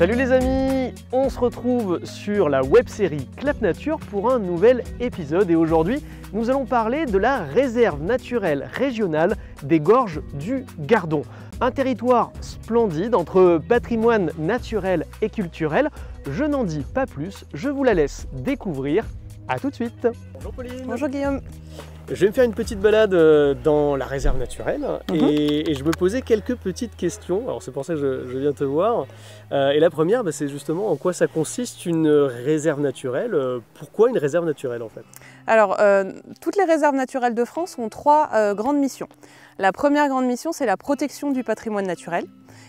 Salut les amis, on se retrouve sur la web-série Clap Nature pour un nouvel épisode et aujourd'hui nous allons parler de la réserve naturelle régionale des Gorges du Gardon. Un territoire splendide entre patrimoine naturel et culturel. Je n'en dis pas plus, je vous la laisse découvrir. A tout de suite. Bonjour Pauline. Bonjour Guillaume. Je vais me faire une petite balade dans la réserve naturelle et je me posais quelques petites questions. Alors c'est pour ça que je viens te voir. Et la première, c'est justement en quoi ça consiste une réserve naturelle. Pourquoi une réserve naturelle en fait? Alors, toutes les réserves naturelles de France ont trois grandes missions. La première grande mission, c'est la protection du patrimoine naturel.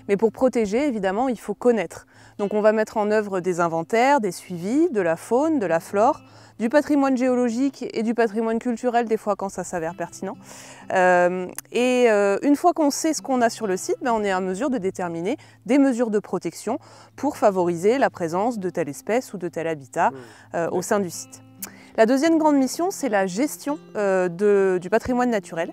Mais pour protéger, évidemment, il faut connaître. Donc on va mettre en œuvre des inventaires, des suivis, de la faune, de la flore, du patrimoine géologique et du patrimoine culturel, des fois quand ça s'avère pertinent. Une fois qu'on sait ce qu'on a sur le site, on est en mesure de déterminer des mesures de protection pour favoriser la présence de telle espèce ou de tel habitat au sein du site. La deuxième grande mission, c'est la gestion du patrimoine naturel.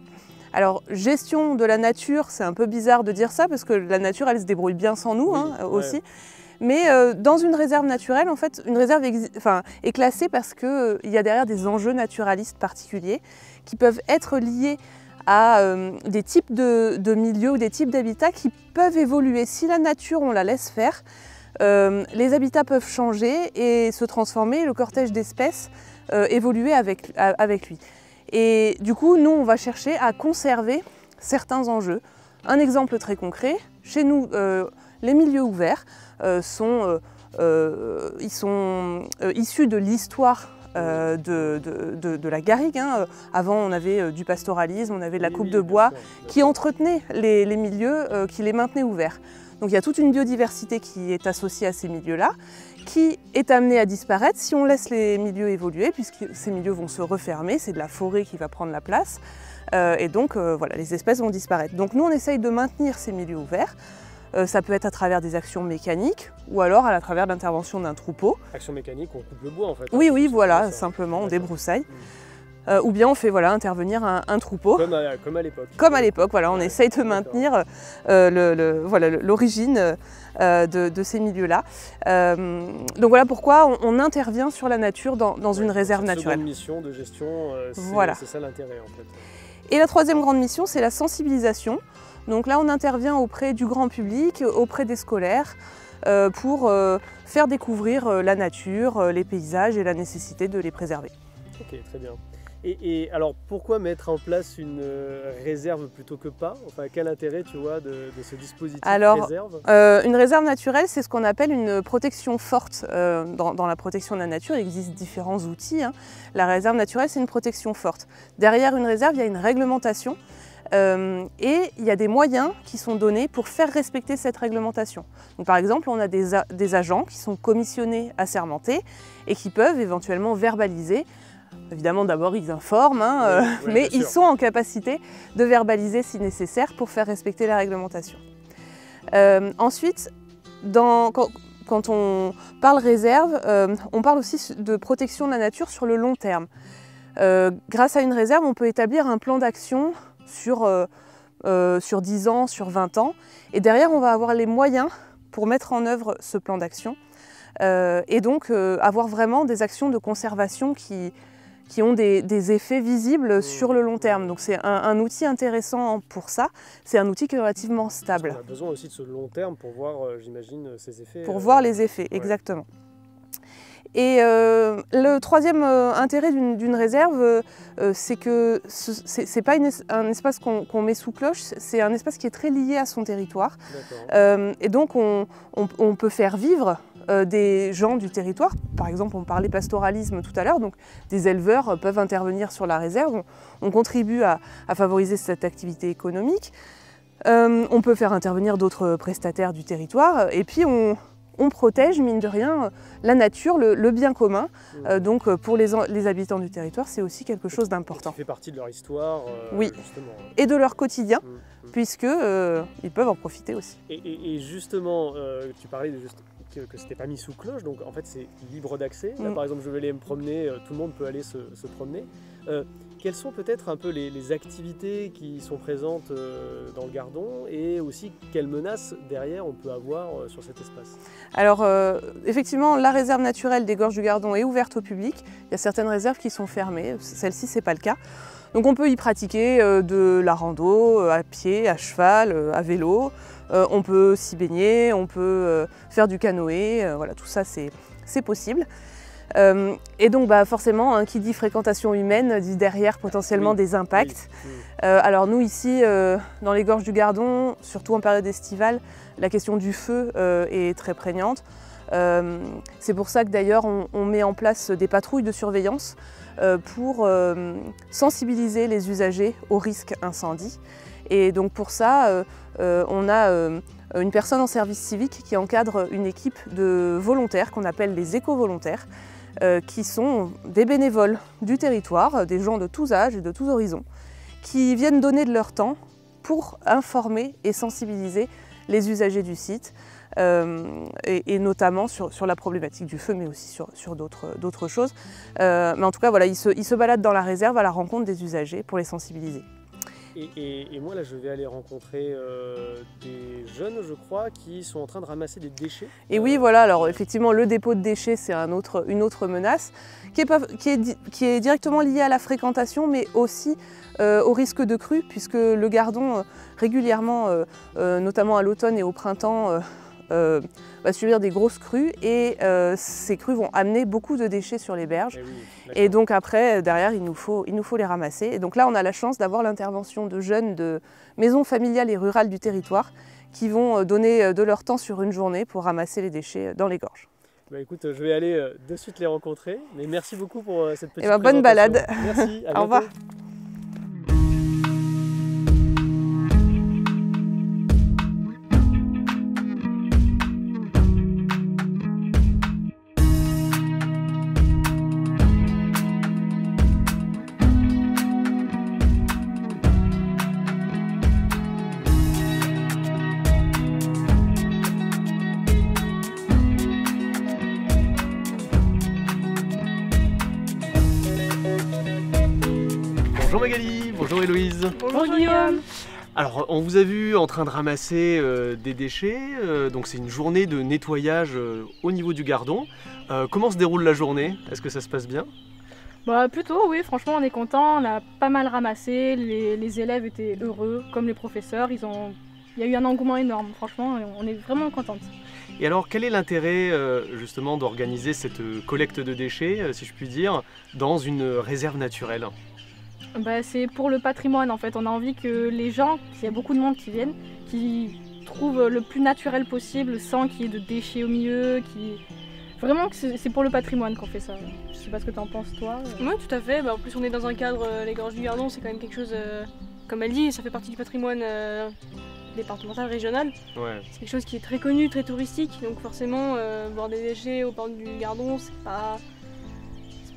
Alors, gestion de la nature, c'est un peu bizarre de dire ça parce que la nature, elle se débrouille bien sans nous aussi. Ouais. Mais dans une réserve naturelle, en fait, une réserve est classée parce qu'il y a derrière des enjeux naturalistes particuliers qui peuvent être liés à des types de milieux ou des types d'habitats qui peuvent évoluer. Si la nature, on la laisse faire, les habitats peuvent changer et se transformer, le cortège d'espèces évoluer avec lui. Et du coup, nous, on va chercher à conserver certains enjeux. Un exemple très concret, chez nous, les milieux ouverts sont issus de l'histoire de la garrigue. Avant, on avait du pastoralisme, on avait de la coupe de bois qui entretenait les milieux, qui les maintenait ouverts. Donc il y a toute une biodiversité qui est associée à ces milieux-là, qui est amenée à disparaître si on laisse les milieux évoluer, puisque ces milieux vont se refermer, c'est de la forêt qui va prendre la place, et donc voilà, les espèces vont disparaître. Donc nous on essaye de maintenir ces milieux ouverts, ça peut être à travers des actions mécaniques, ou alors à travers l'intervention d'un troupeau. Action mécanique, on coupe le bois en fait. Oui, voilà, simplement, on débroussaille. Ou bien on fait intervenir un troupeau. Comme à l'époque. Comme à l'époque, voilà, on essaye de maintenir l'origine de ces milieux-là. Donc voilà pourquoi on intervient sur la nature dans une réserve naturelle. C'est une mission de gestion, c'est ça l'intérêt en fait. Et la troisième grande mission, c'est la sensibilisation. Donc là, on intervient auprès du grand public, auprès des scolaires, pour faire découvrir la nature, les paysages et la nécessité de les préserver. Ok, très bien. Et alors, pourquoi mettre en place une réserve plutôt que pas? Enfin, quel intérêt, tu vois, de ce dispositif réserve? Une réserve naturelle, c'est ce qu'on appelle une protection forte. Dans la protection de la nature, il existe différents outils. La réserve naturelle, c'est une protection forte. Derrière une réserve, il y a une réglementation. Et il y a des moyens qui sont donnés pour faire respecter cette réglementation. Donc, par exemple, on a des agents qui sont commissionnés, assermentés et qui peuvent éventuellement verbaliser. Évidemment, d'abord, ils informent, mais ils sont en capacité de verbaliser si nécessaire pour faire respecter la réglementation. Ensuite, quand on parle réserve, on parle aussi de protection de la nature sur le long terme. Grâce à une réserve, on peut établir un plan d'action sur 10 ans, sur 20 ans. Et derrière, on va avoir les moyens pour mettre en œuvre ce plan d'action. Et donc, avoir vraiment des actions de conservation qui ont des effets visibles sur le long terme. Donc c'est un outil intéressant pour ça. C'est un outil qui est relativement stable. On a besoin aussi de ce long terme pour voir, j'imagine, ces effets. Pour voir les effets, exactement. Et le troisième intérêt d'une réserve, c'est que ce n'est pas un espace qu'on met sous cloche, c'est un espace qui est très lié à son territoire. Et donc on peut faire vivre des gens du territoire. Par exemple, on parlait pastoralisme tout à l'heure, donc des éleveurs peuvent intervenir sur la réserve. On contribue à favoriser cette activité économique. On peut faire intervenir d'autres prestataires du territoire et puis on protège, mine de rien, la nature, le bien commun. Donc pour les habitants du territoire, c'est aussi quelque chose d'important. Ça fait partie de leur histoire, oui, justement. Et de leur quotidien, puisqu'ils peuvent en profiter aussi. Et justement, tu parlais que ce n'était pas mis sous cloche, donc en fait c'est libre d'accès. Là par exemple, je vais aller me promener, tout le monde peut aller se promener. quelles sont peut-être un peu les activités qui sont présentes dans le Gardon et aussi quelles menaces derrière on peut avoir sur cet espace? Alors effectivement, la réserve naturelle des Gorges du Gardon est ouverte au public. Il y a certaines réserves qui sont fermées, celle-ci c'est pas le cas. Donc on peut y pratiquer de la rando, à pied, à cheval, à vélo. On peut s'y baigner, on peut faire du canoë, voilà, tout ça c'est possible. Et donc forcément, hein, qui dit fréquentation humaine dit derrière potentiellement des impacts. Alors nous ici, dans les Gorges du Gardon, surtout en période estivale, la question du feu est très prégnante. C'est pour ça que d'ailleurs on met en place des patrouilles de surveillance pour sensibiliser les usagers au risque incendie. Et donc pour ça, on a une personne en service civique qui encadre une équipe de volontaires qu'on appelle les éco-volontaires, qui sont des bénévoles du territoire, des gens de tous âges et de tous horizons, qui viennent donner de leur temps pour informer et sensibiliser les usagers du site, et notamment sur la problématique du feu, mais aussi sur d'autres choses. Mais en tout cas, voilà, ils se baladent dans la réserve à la rencontre des usagers pour les sensibiliser. Et moi là je vais aller rencontrer des jeunes je crois qui sont en train de ramasser des déchets. Et oui voilà, alors effectivement le dépôt de déchets c'est une autre menace qui est directement liée à la fréquentation mais aussi au risque de crue puisque le Gardon régulièrement, notamment à l'automne et au printemps, va subir des grosses crues et ces crues vont amener beaucoup de déchets sur les berges. Et donc après, derrière, il nous faut les ramasser. Et donc là, on a la chance d'avoir l'intervention de jeunes de maisons familiales et rurales du territoire qui vont donner de leur temps sur une journée pour ramasser les déchets dans les gorges. Écoute, je vais aller de suite les rencontrer. Mais merci beaucoup pour cette petite présentation. Bonne balade. Merci, à bientôt. Au revoir. Bonjour Magali, bonjour Héloïse. Bonjour Guillaume. Alors on vous a vu en train de ramasser des déchets, donc c'est une journée de nettoyage au niveau du Gardon. Comment se déroule la journée? Est-ce que ça se passe bien? Plutôt oui, franchement on est content, on a pas mal ramassé, les élèves étaient heureux, comme les professeurs, il y a eu un engouement énorme, franchement on est vraiment contente. Et alors quel est l'intérêt justement d'organiser cette collecte de déchets, si je puis dire, dans une réserve naturelle? C'est pour le patrimoine en fait, on a envie que les gens, qu'il y a beaucoup de monde qui viennent, qui trouvent le plus naturel possible sans qu'il y ait de déchets au milieu, vraiment que c'est pour le patrimoine qu'on fait ça. Je sais pas ce que tu en penses toi. Oui tout à fait, en plus on est dans un cadre, les Gorges du Gardon c'est quand même quelque chose, comme elle dit, ça fait partie du patrimoine départemental, régional. Ouais. C'est quelque chose qui est très connu, très touristique, donc forcément voir des déchets au port du Gardon, c'est pas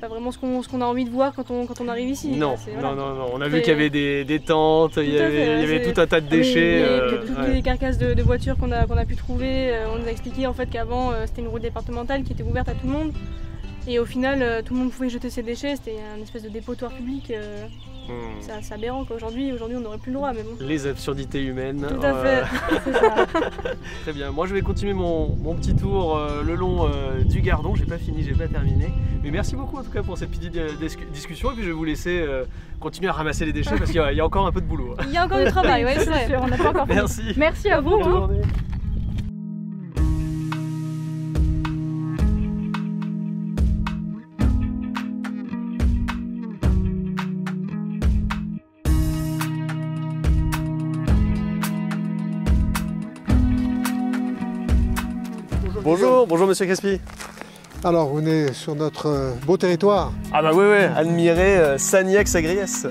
vraiment ce qu'on a envie de voir quand on arrive ici. Non, non, on a vu qu'il y avait des tentes, il y avait tout un tas de déchets. Toutes les carcasses de voitures qu'on a pu trouver, on nous a expliqué en fait qu'avant c'était une route départementale qui était ouverte à tout le monde. Et au final, tout le monde pouvait jeter ses déchets, c'était un espèce de dépotoir public. C'est aberrant qu'aujourd'hui on n'aurait plus le droit. Mais bon. Les absurdités humaines. Tout à fait, c'est ça. Très bien, moi je vais continuer mon petit tour le long du Gardon, j'ai pas fini, j'ai pas terminé. Mais merci beaucoup en tout cas pour cette petite discussion et puis je vais vous laisser continuer à ramasser les déchets parce qu'il y a encore un peu de boulot. Il y a encore du travail, ouais, c'est vrai. Sûr, on n'a pas encore fini. Merci. Merci à vous. Bonne journée. Bonjour Monsieur Crespi. Alors, on est sur notre beau territoire. Ah bah oui, admirez Sagnac-Sagriès.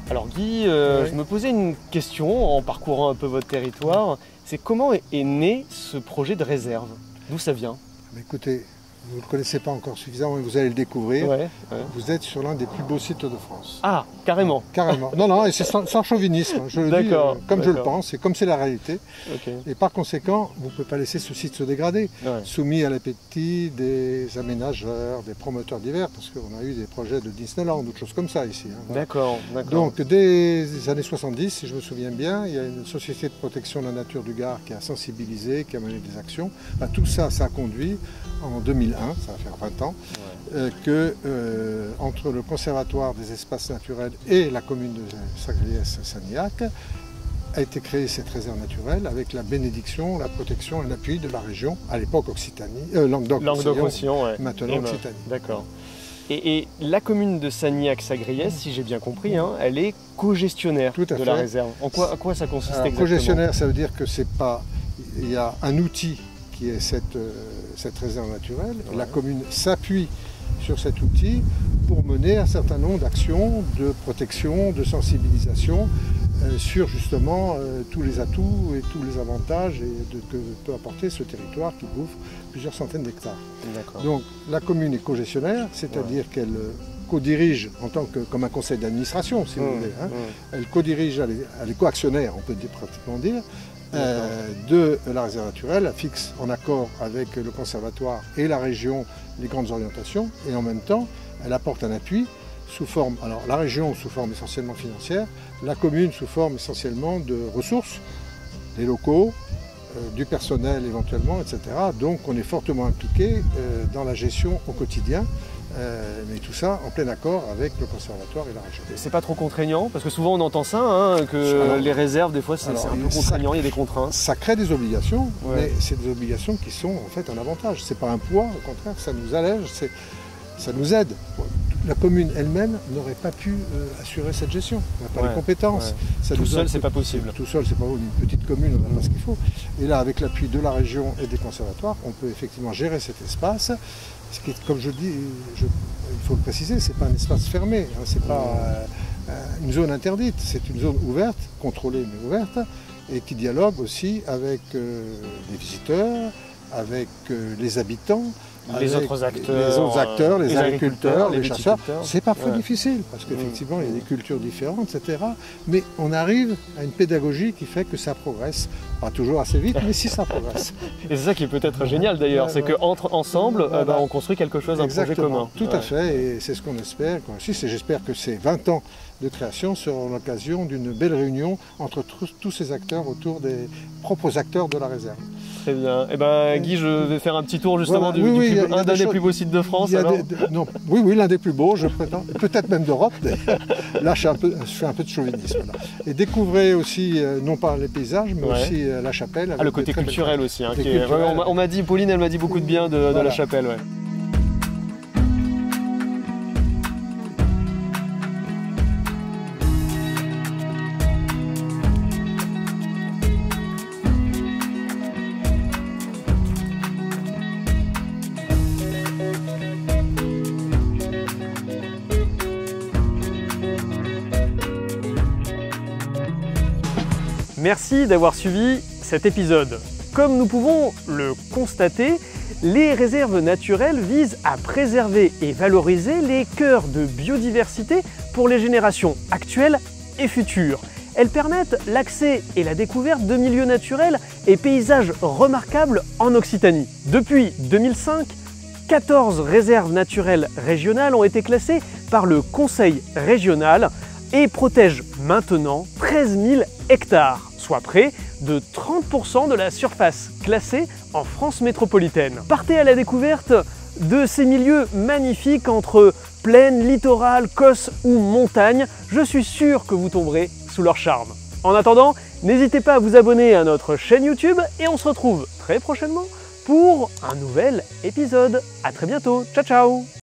Alors Guy, je me posais une question en parcourant un peu votre territoire. C'est comment est né ce projet de réserve? D'où ça vient? Écoutez, vous ne le connaissez pas encore suffisamment, mais vous allez le découvrir. Ouais. Vous êtes sur l'un des plus beaux sites de France. Ah, carrément. Carrément. Non, et c'est sans chauvinisme, je le dis comme je le pense et comme c'est la réalité. Okay. Et par conséquent, vous ne pouvez pas laisser ce site se dégrader, soumis à l'appétit des aménageurs, des promoteurs divers, parce qu'on a eu des projets de Disneyland, d'autres choses comme ça ici. Hein. D'accord. Donc dès les années 70, si je me souviens bien, il y a une société de protection de la nature du Gard qui a sensibilisé, qui a mené des actions. Tout ça a conduit en 2001, ça va faire 20 ans, entre le Conservatoire des espaces naturels et la commune de Sagriès-Sanilhac a été créée cette réserve naturelle avec la bénédiction, la protection et l'appui de la région, à l'époque Languedoc-Roussillon, maintenant Occitanie. D'accord. Et la commune de Sanilhac-Sagriès, si j'ai bien compris, hein, elle est co-gestionnaire de la réserve. À quoi ça consiste exactement? Co-gestionnaire, ça veut dire que c'est pas... Il y a un outil qui est cette réserve naturelle. La commune s'appuie sur cet outil pour mener un certain nombre d'actions de protection, de sensibilisation sur justement tous les atouts et tous les avantages que peut apporter ce territoire qui couvre plusieurs centaines d'hectares. Donc la commune est co-gestionnaire, c'est-à-dire qu'elle co-dirige en tant que comme un conseil d'administration, si vous voulez. Hein. Elle co-dirige, elle est co-actionnaire, on peut pratiquement dire, de la réserve naturelle, elle fixe en accord avec le conservatoire et la région les grandes orientations, et en même temps elle apporte un appui sous forme, alors la région sous forme essentiellement financière, la commune sous forme essentiellement de ressources, des locaux, du personnel éventuellement, etc. Donc on est fortement impliqué dans la gestion au quotidien. Mais tout ça en plein accord avec le conservatoire et la région. C'est pas trop contraignant? Parce que souvent on entend ça, hein, que les réserves, des fois c'est un peu contraignant, il y a des contraintes. Ça crée des obligations, mais c'est des obligations qui sont en fait un avantage. C'est pas un poids, au contraire, ça nous allège, ça nous aide. La commune elle-même n'aurait pas pu assurer cette gestion. On n'a pas les compétences. Tout seul, c'est pas possible. Tout seul, c'est pas possible. Une petite commune, on n'a pas ce qu'il faut. Et là, avec l'appui de la région et des conservatoires, on peut effectivement gérer cet espace. Ce qui est, comme je dis, il faut le préciser, c'est pas un espace fermé, hein, c'est pas une zone interdite, c'est une zone ouverte, contrôlée mais ouverte, et qui dialogue aussi avec les visiteurs, avec les habitants, les autres acteurs, les agriculteurs, les chasseurs. C'est parfois difficile, parce qu'effectivement, il y a des cultures différentes, etc. Mais on arrive à une pédagogie qui fait que ça progresse. Pas toujours assez vite, mais si ça progresse. Et c'est ça qui est peut-être génial d'ailleurs, c'est qu'ensemble, on construit quelque chose, un projet commun. Tout à fait, et c'est ce qu'on espère. J'espère que ces 20 ans de création seront l'occasion d'une belle réunion entre tous ces acteurs autour des propres acteurs de la réserve. Très bien. Eh ben, Guy, je vais faire un petit tour justement d'un des plus beaux sites de France. Oui, l'un des plus beaux, je prétends. Peut-être même d'Europe. Là, je fais un peu de chauvinisme. Là. Et découvrez aussi, non pas les paysages, mais aussi la chapelle. Le côté culturel aussi. Hein, on m'a dit, Pauline, elle m'a dit beaucoup de bien de la chapelle. Ouais. Merci d'avoir suivi cet épisode. Comme nous pouvons le constater, les réserves naturelles visent à préserver et valoriser les cœurs de biodiversité pour les générations actuelles et futures. Elles permettent l'accès et la découverte de milieux naturels et paysages remarquables en Occitanie. Depuis 2005, 14 réserves naturelles régionales ont été classées par le Conseil régional et protègent maintenant 13 000 hectares, soit près de 30% de la surface classée en France métropolitaine. Partez à la découverte de ces milieux magnifiques entre plaine, littoral, cosse ou montagne. Je suis sûr que vous tomberez sous leur charme. En attendant, n'hésitez pas à vous abonner à notre chaîne YouTube et on se retrouve très prochainement pour un nouvel épisode. À très bientôt, ciao ciao!